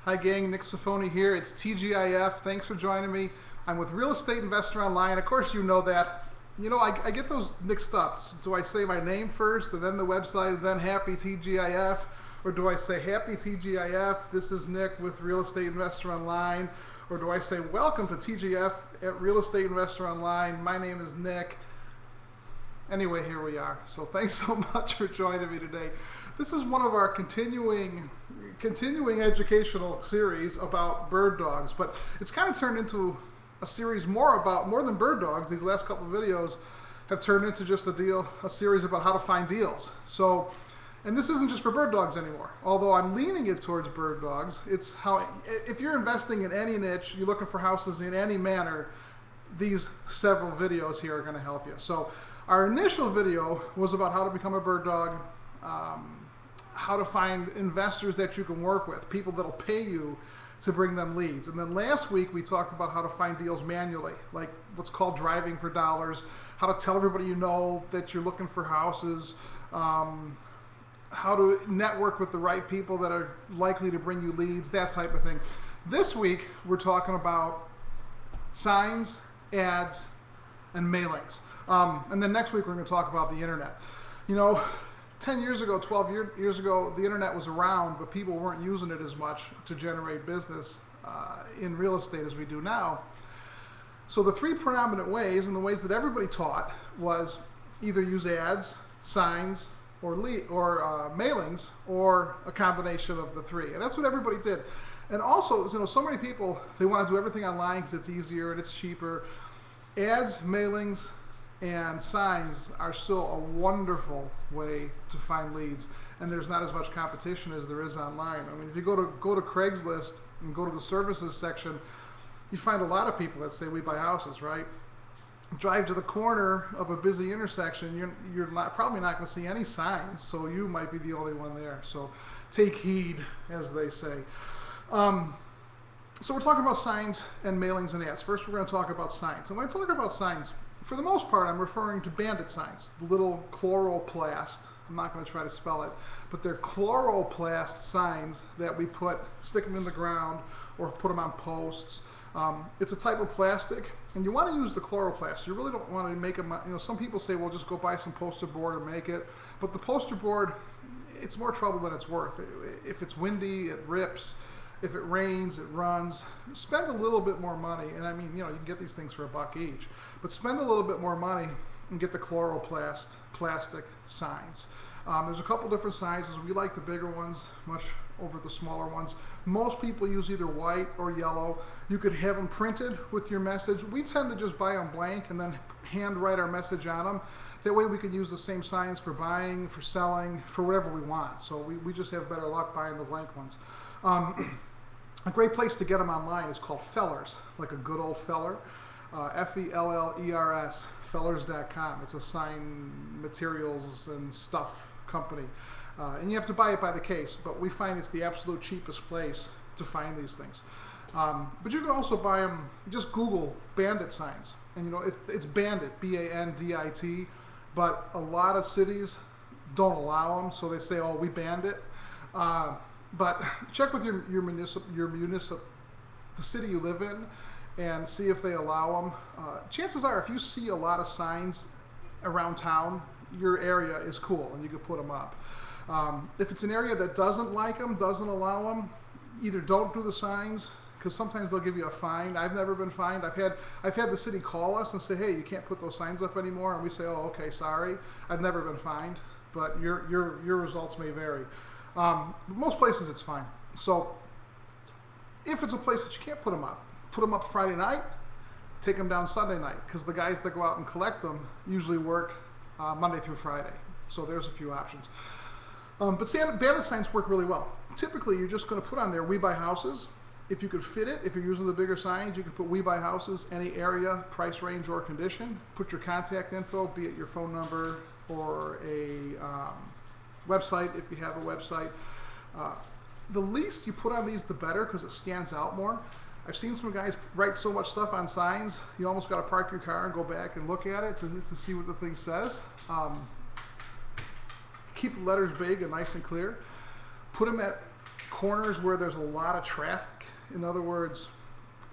Hi gang, Nick Safoni here. It's TGIF. Thanks for joining me. I'm with Real Estate Investor Online. Of course you know that. You know, I get those mixed up. So do I say my name first and then the website and then Happy TGIF? Or do I say Happy TGIF, this is Nick with Real Estate Investor Online? Or do I say welcome to TGIF at Real Estate Investor Online? My name is Nick. Anyway, here we are. So thanks so much for joining me today. This is one of our continuing educational series about bird dogs, but it's kind of turned into a series more than bird dogs. These last couple of videos have turned into just a series about how to find deals. So, and this isn't just for bird dogs anymore, although I'm leaning it towards bird dogs. It's how, if you're investing in any niche, you're looking for houses in any manner, these several videos here are going to help you. So our initial video was about how to become a bird dog, how to find investors that you can work with, people that'll pay you to bring them leads. And then last week we talked about how to find deals manually, like what's called driving for dollars, how to tell everybody you know that you're looking for houses, how to network with the right people that are likely to bring you leads, that type of thing. This week we're talking about signs, ads, and mailings. And then next week we're going to talk about the internet. You know, 10 years ago, 12 years ago, the internet was around, but people weren't using it as much to generate business in real estate as we do now. So the three predominant ways, and the ways that everybody taught, was either use ads, signs, or mailings, or a combination of the three. And that's what everybody did. And also, you know, so many people, they want to do everything online because it's easier and it's cheaper. Ads, mailings, and signs are still a wonderful way to find leads, and there's not as much competition as there is online. I mean, if you go to Craigslist and go to the services section, you find a lot of people that say we buy houses, right? Drive to the corner of a busy intersection, you're probably not going to see any signs, so you might be the only one there. So take heed, as they say. So we're talking about signs and mailings and ads. First, we're going to talk about signs. And when I talk about signs, for the most part, I'm referring to bandit signs, the little chloroplast. I'm not going to try to spell it, but they're chloroplast signs that we stick them in the ground or put them on posts. It's a type of plastic, and you want to use the chloroplast. You really don't want to make them, you know, some people say, well, just go buy some poster board and make it. But the poster board, it's more trouble than it's worth. If it's windy, it rips. If it rains, it runs. Spend a little bit more money, and I mean, you know, you can get these things for $1 each, but spend a little bit more money and get the chloroplast plastic signs. There's a couple different sizes. We like the bigger ones much over the smaller ones. Most people use either white or yellow. You could have them printed with your message. We tend to just buy them blank and then hand write our message on them. That way we can use the same signs for buying, for selling, for whatever we want. So we just have better luck buying the blank ones. A great place to get them online is called Fellers, like a good old feller. F-E-L-L-E-R-S, fellers.com. It's a sign materials and stuff company. And you have to buy it by the case, but we find it's the absolute cheapest place to find these things. But you can also buy them, just Google bandit signs. And you know, it's bandit, B-A-N-D-I-T, but a lot of cities don't allow them, so they say, oh, we banned it. But check with your municipal, the city you live in, and see if they allow them. Chances are, if you see a lot of signs around town, your area is cool, and you can put them up. If it's an area that doesn't like them, doesn't allow them, either don't do the signs, because sometimes they'll give you a fine. I've never been fined. I've had the city call us and say, hey, you can't put those signs up anymore, and we say, oh, okay, sorry. I've never been fined, but your results may vary. Most places it's fine. So if it's a place that you can't put them up Friday night, take them down Sunday night, because the guys that go out and collect them usually work Monday through Friday. So there's a few options. But bandit signs work really well. Typically, you're just going to put on there, we buy houses. If you could fit it, if you're using the bigger signs, you can put we buy houses, any area, price range, or condition. Put your contact info, be it your phone number or a website, if you have a website. The least you put on these, the better, because it stands out more. I've seen some guys write so much stuff on signs, you almost got to park your car and go back and look at it to see what the thing says. Keep the letters big and nice and clear. Put them at corners where there's a lot of traffic. In other words,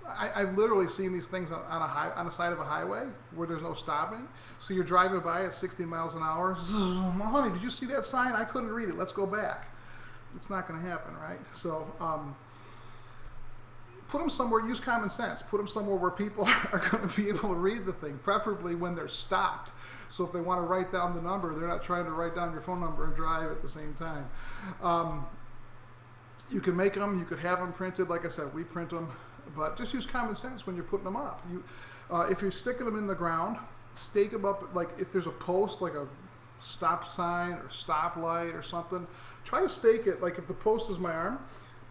I've literally seen these things on the side of a highway where there's no stopping. So you're driving by at 60 miles an hour. Honey, did you see that sign? I couldn't read it. Let's go back. It's not going to happen, right? So put them somewhere, use common sense. Put them somewhere where people are going to be able to read the thing, preferably when they're stopped. So if they want to write down the number, they're not trying to write down your phone number and drive at the same time. You can make them, you could have them printed. Like I said, we print them, but just use common sense when you're putting them up. If you're sticking them in the ground, stake them up. Like if there's a post, like a stop sign or stop light or something, try to stake it. Like if the post is my arm,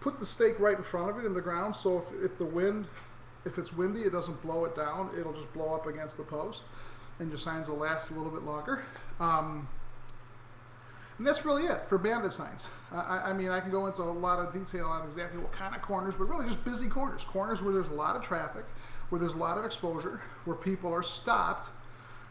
put the stake right in front of it in the ground, so if it's windy, it doesn't blow it down. It'll just blow up against the post, and your signs will last a little bit longer. And that's really it for bandit signs. I mean, I can go into a lot of detail on exactly what kind of corners, but really just busy corners. Corners where there's a lot of traffic, where there's a lot of exposure, where people are stopped,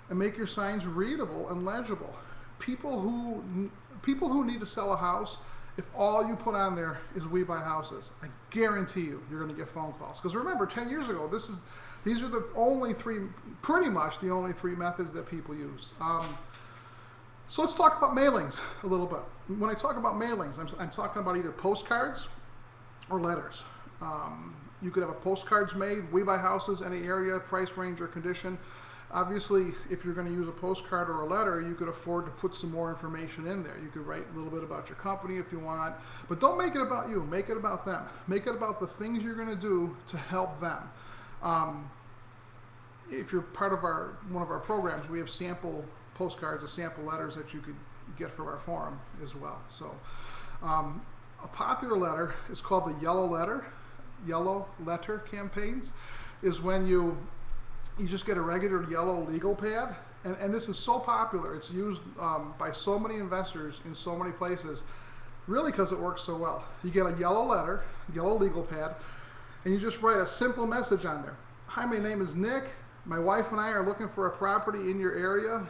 and make your signs readable and legible. People who need to sell a house, if all you put on there is "we buy houses," I guarantee you're going to get phone calls. Because remember, 10 years ago, these are the only three, pretty much the only three methods that people use. So let's talk about mailings a little bit. When I talk about mailings, I'm talking about either postcards or letters. You could have a postcards made, "we buy houses," any area, price range, or condition. Obviously, if you're going to use a postcard or a letter, you could afford to put some more information in there. You could write a little bit about your company if you want, but don't make it about you. Make it about them. Make it about the things you're going to do to help them. If you're part of one of our programs, we have sample postcards or sample letters that you could get from our forum as well. So a popular letter is called the yellow letter campaigns, is when you just get a regular yellow legal pad, and this is so popular. It's used by so many investors in so many places, really because it works so well. You get a yellow letter, yellow legal pad, and you just write a simple message on there. "Hi, my name is Nick. My wife and I are looking for a property in your area.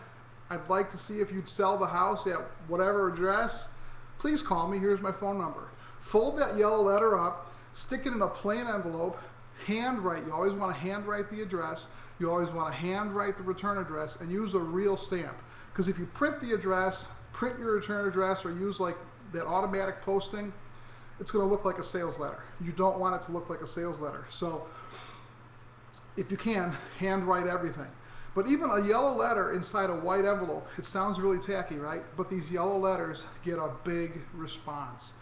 I'd like to see if you'd sell the house at whatever address. Please call me. Here's my phone number." Fold that yellow letter up, stick it in a plain envelope, handwrite. You always want to handwrite the address. You always want to handwrite the return address, and use a real stamp. Because if you print the address, print your return address, or use like that automatic posting, it's going to look like a sales letter. You don't want it to look like a sales letter. So if you can, handwrite everything. But even a yellow letter inside a white envelope, it sounds really tacky, right? But these yellow letters get a big response.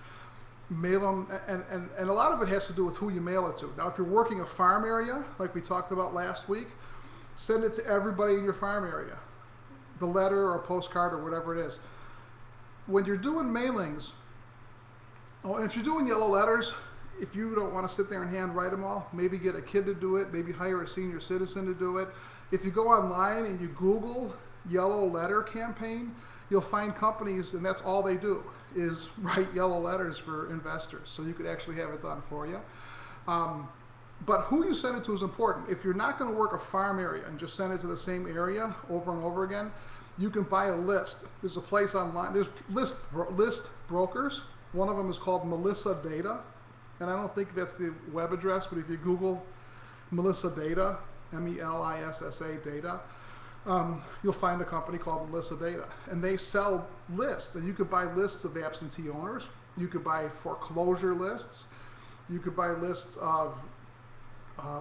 Mail them, and a lot of it has to do with who you mail it to. Now, if you're working a farm area, like we talked about last week, send it to everybody in your farm area, the letter or postcard or whatever it is. When you're doing mailings, and if you're doing yellow letters, if you don't want to sit there and handwrite them all, maybe get a kid to do it, maybe hire a senior citizen to do it. If you go online and you Google yellow letter campaign, you'll find companies, and that's all they do, is write yellow letters for investors. So you could actually have it done for you. But who you send it to is important. If you're not going to work a farm area and just send it to the same area over and over again, you can buy a list. There's a place online, there's list brokers. One of them is called Melissa Data, and I don't think that's the web address, but if you Google Melissa Data, M-E-L-I-S-S-A Data, you'll find a company called Melissa Data, and they sell lists, and you could buy lists of absentee owners. You could buy foreclosure lists. You could buy lists of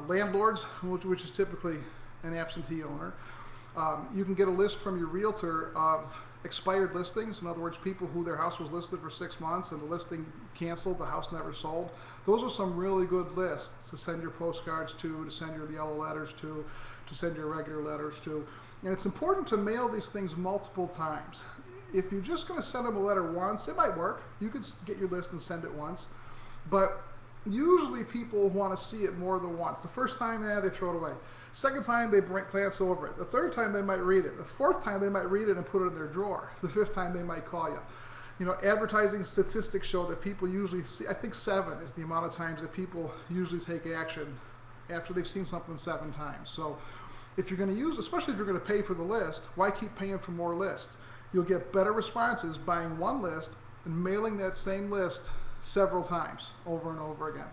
landlords, which is typically an absentee owner. You can get a list from your realtor of expired listings. In other words, people who their house was listed for 6 months and the listing canceled, the house never sold. Those are some really good lists to send your postcards to send your yellow letters to send your regular letters to. And it's important to mail these things multiple times. If you're just going to send them a letter once, it might work. You could get your list and send it once. But usually people want to see it more than once. The first time, they throw it away. Second time, they glance over it. The third time, they might read it. The fourth time, they might read it and put it in their drawer. The fifth time, they might call you. You know, advertising statistics show that people usually see, I think 7 is the amount of times that people usually take action after they've seen something 7 times. So if you're going to use, especially if you're going to pay for the list, why keep paying for more lists? You'll get better responses buying one list and mailing that same list several times over and over again.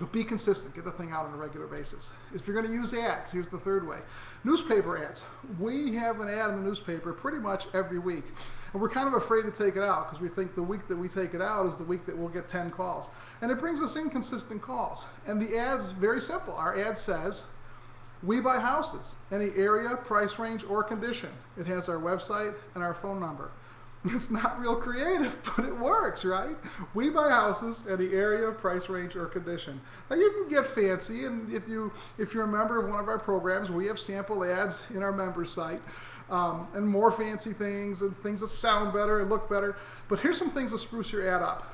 But be consistent. Get the thing out on a regular basis. If you're going to use ads, here's the third way. Newspaper ads. We have an ad in the newspaper pretty much every week. And we're kind of afraid to take it out because we think the week that we take it out is the week that we'll get 10 calls. And it brings us inconsistent calls. And the ad's very simple. Our ad says, we buy houses, any area, price range, or condition. It has our website and our phone number. It's not real creative, but it works, right? We buy houses, any area, price range, or condition. Now you can get fancy, and if you're a member of one of our programs, we have sample ads in our member site, and more fancy things and things that sound better and look better. But here's some things to spruce your ad up.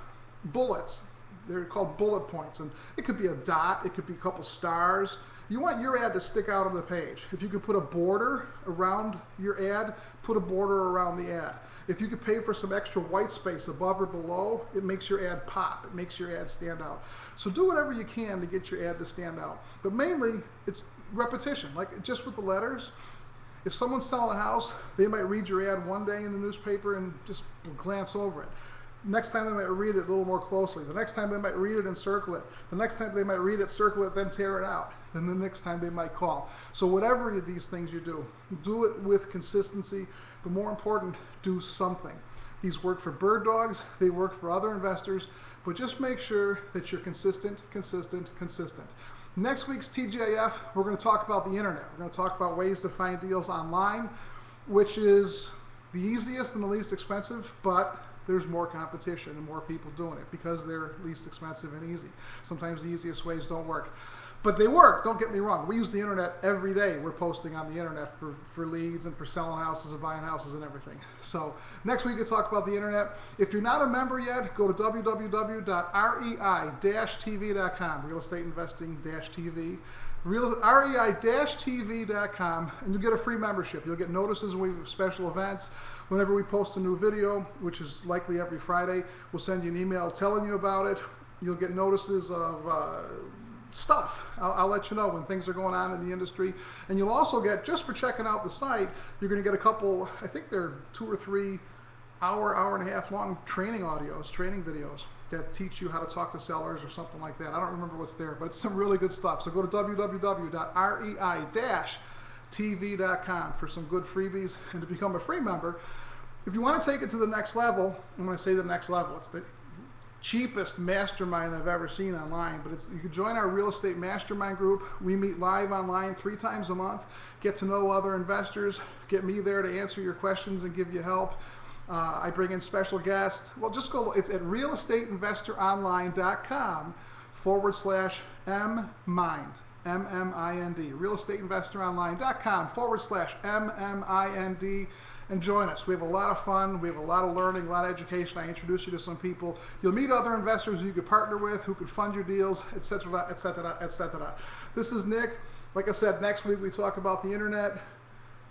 Bullets. They're called bullet points, and it could be a dot, it could be a couple stars. You want your ad to stick out on the page. If you could put a border around your ad, put a border around the ad. If you could pay for some extra white space above or below, it makes your ad pop. It makes your ad stand out. So do whatever you can to get your ad to stand out. But mainly, it's repetition. Like just with the letters, if someone's selling a house, they might read your ad one day in the newspaper and just glance over it. Next time they might read it a little more closely. The next time they might read it and circle it. The next time they might read it, circle it, then tear it out. Then the next time they might call. So whatever of these things you do it with consistency, but more important, do something. These work for bird dogs, they work for other investors, but just make sure that you're consistent, consistent, consistent. Next week's TGIF, we're going to talk about the internet. We're going to talk about ways to find deals online, which is the easiest and the least expensive, but there's more competition and more people doing it because they're least expensive and easy. Sometimes the easiest ways don't work. But they work, don't get me wrong. We use the internet every day. We're posting on the internet for leads and for selling houses and buying houses and everything. So next week we'll talk about the internet. If you're not a member yet, go to www.rei-tv.com, real estate investing-tv. REI-TV.com, and you'll get a free membership. You'll get notices when we have special events. Whenever we post a new video, which is likely every Friday, we'll send you an email telling you about it. You'll get notices of stuff. I'll let you know when things are going on in the industry. And you'll also get, just for checking out the site, you're going to get a couple, I think they're 2 or 3 hour and a half long training videos that teach you how to talk to sellers or something like that. I don't remember what's there, but it's some really good stuff. So go to www.rei-tv.com for some good freebies and to become a free member. If you want to take it to the next level, I'm going to say the next level. It's the cheapest mastermind I've ever seen online, but you can join our real estate mastermind group. We meet live online 3 times a month, get to know other investors, get me there to answer your questions and give you help. I bring in special guests. Well, just go, it's at realestateinvestoronline.com/MMind, M-M-I-N-D, realestateinvestoronline.com/MMIND, and join us. We have a lot of fun. We have a lot of learning, a lot of education. I introduce you to some people. You'll meet other investors who you could partner with, who could fund your deals, etc., etc., etc. This is Nick. Like I said, next week we talk about the internet.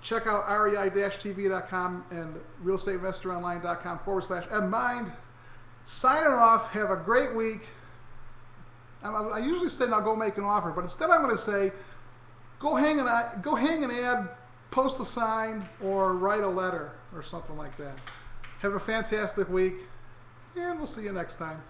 Check out rei-tv.com and realestateinvestoronline.com/MMind. Signing off. Have a great week. I usually say now go make an offer, but instead I'm going to say go hang an ad, post a sign, or write a letter or something like that. Have a fantastic week, and we'll see you next time.